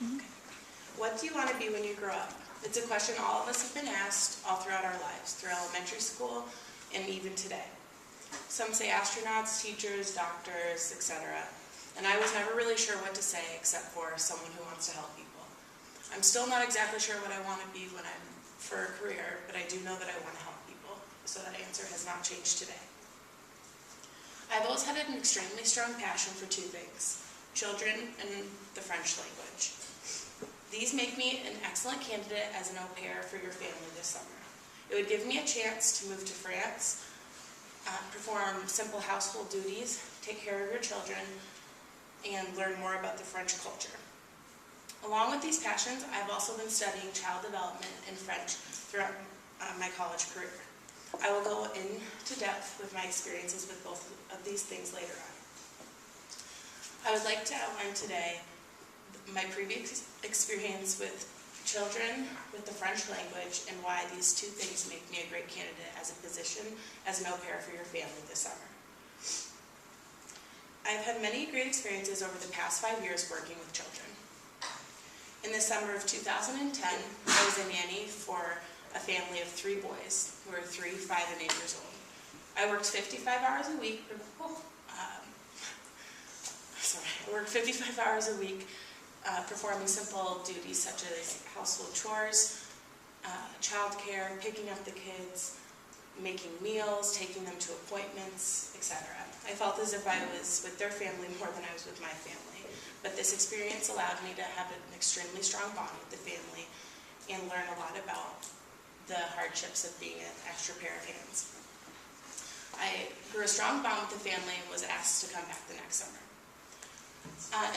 Okay. What do you want to be when you grow up? It's a question all of us have been asked all throughout our lives, through elementary school and even today. Some say astronauts, teachers, doctors, etc. And I was never really sure what to say except for someone who wants to help people. I'm still not exactly sure what I want to be for a career, but I do know that I want to help people, so that answer has not changed today. I've always had an extremely strong passion for two things: children and the French language. These make me an excellent candidate as an au pair for your family this summer. It would give me a chance to move to France, perform simple household duties, take care of your children, and learn more about the French culture. Along with these passions, I've also been studying child development and French throughout my college career. I will go into depth with my experiences with both of these things later on. I would like to outline today my previous experience with children with the French language and why these two things make me a great candidate as a position as an au pair for your family this summer. I've had many great experiences over the past 5 years working with children. In the summer of 2010, I was a nanny for a family of 3 boys who were 3, 5, and 8 years old. I worked 55 hours a week. I worked 55 hours a week performing simple duties such as household chores, childcare, picking up the kids, making meals, taking them to appointments, etc. I felt as if I was with their family more than I was with my family. But this experience allowed me to have an extremely strong bond with the family and learn a lot about the hardships of being an extra pair of hands. I grew a strong bond with the family and was asked to come back the next summer.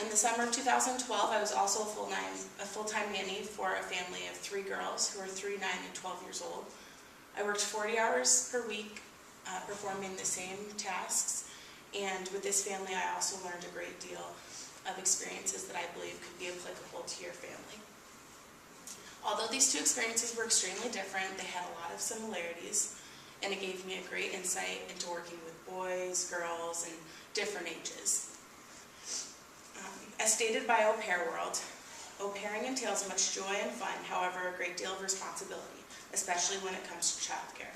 In the summer of 2012, I was also a full-time nanny for a family of 3 girls who were 3, 9, and 12 years old. I worked 40 hours per week performing the same tasks, and with this family I also learned a great deal of experiences that I believe could be applicable to your family. Although these two experiences were extremely different, they had a lot of similarities, and it gave me a great insight into working with boys, girls, and different ages. As stated by Au Pair World, au pairing entails much joy and fun, however a great deal of responsibility, especially when it comes to childcare.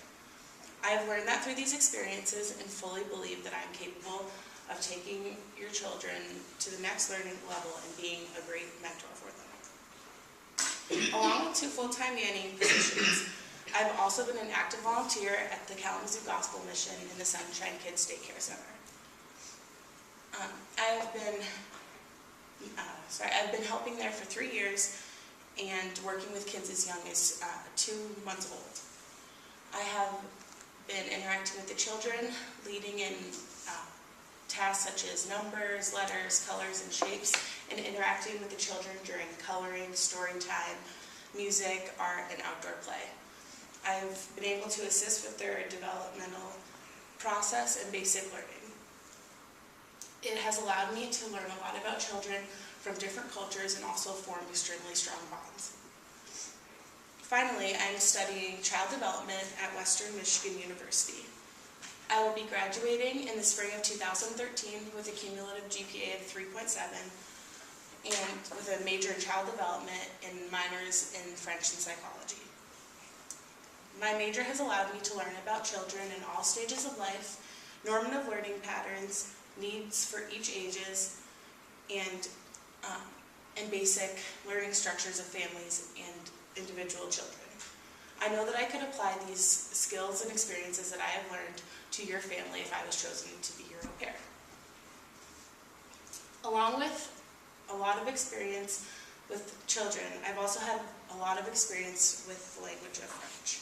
I have learned that through these experiences and fully believe that I am capable of taking your children to the next learning level and being a great mentor for them. Along with 2 full-time nannying positions, I've also been an active volunteer at the Kalamazoo Gospel Mission in the Sunshine Kids Daycare Center. I've been helping there for 3 years and working with kids as young as 2 months old. I have been interacting with the children, leading in tasks such as numbers, letters, colors, and shapes, and interacting with the children during coloring, story time, music, art, and outdoor play. I've been able to assist with their developmental process and basic learning. It has allowed me to learn a lot about children from different cultures and also form extremely strong bonds. Finally, I'm studying child development at Western Michigan University. I will be graduating in the spring of 2013 with a cumulative GPA of 3.7 and with a major in child development and minors in French and psychology. My major has allowed me to learn about children in all stages of life, normative learning patterns, needs for each ages, and basic learning structures of families and individual children. I know that I could apply these skills and experiences that I have learned to your family if I was chosen to be your au pair. Along with a lot of experience with children, I've also had a lot of experience with the language of French.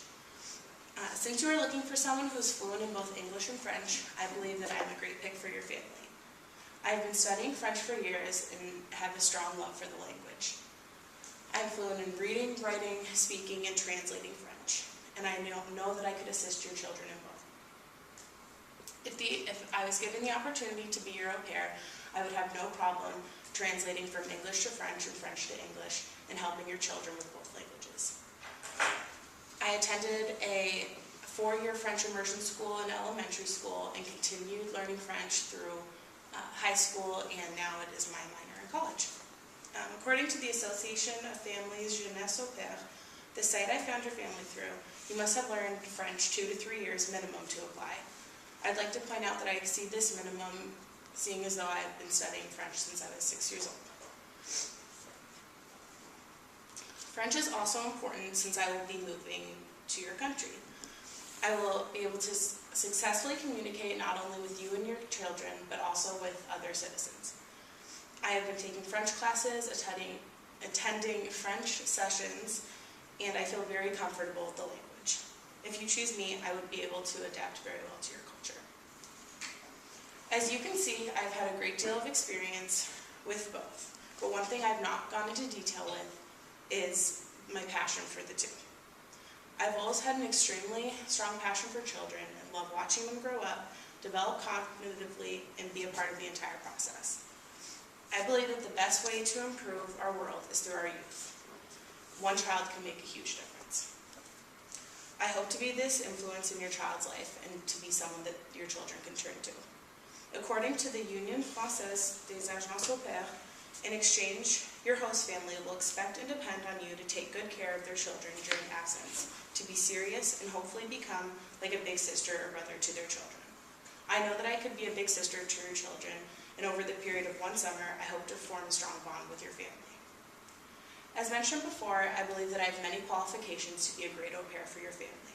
Since you are looking for someone who is fluent in both English and French, I believe that I'm a great pick for your family. I've been studying French for years and have a strong love for the language. I'm fluent in reading, writing, speaking, and translating French, and I know that I could assist your children in both. If I was given the opportunity to be your au pair, I would have no problem translating from English to French and French to English and helping your children with both languages. I attended a 4-year French immersion school in elementary school and continued learning French through high school, and now it is my minor in college. According to the Association of Families Jeunesse au Pair, the site I found your family through, you must have learned French 2 to 3 years minimum to apply. I'd like to point out that I exceed this minimum, seeing as though I've been studying French since I was 6 years old. French is also important since I will be moving to your country. I will be able to successfully communicate not only with you and your children, but also with other citizens. I have been taking French classes, attending French sessions, and I feel very comfortable with the language. If you choose me, I would be able to adapt very well to your culture. As you can see, I've had a great deal of experience with both, but one thing I've not gone into detail with is my passion for the two. I've always had an extremely strong passion for children and love watching them grow up, develop cognitively, and be a part of the entire process. I believe that the best way to improve our world is through our youth. One child can make a huge difference. I hope to be this influence in your child's life and to be someone that your children can turn to. According to the Union Française des Agences au Pair, in exchange, your host family will expect and depend on you to take good care of their children during absence, to be serious and hopefully become like a big sister or brother to their children. I know that I could be a big sister to your children, and over the period of one summer, I hope to form a strong bond with your family. As mentioned before, I believe that I have many qualifications to be a great au pair for your family.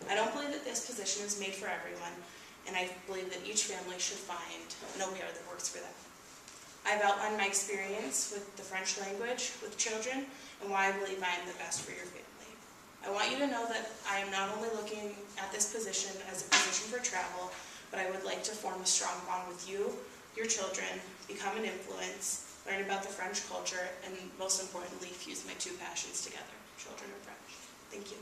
I don't believe that this position is made for everyone, and I believe that each family should find an au pair that works for them. I've outlined my experience with the French language with children and why I believe I am the best for your family. I want you to know that I am not only looking at this position as a position for travel, but I would like to form a strong bond with you, your children, become an influence, learn about the French culture, and most importantly, fuse my two passions together, children and French. Thank you.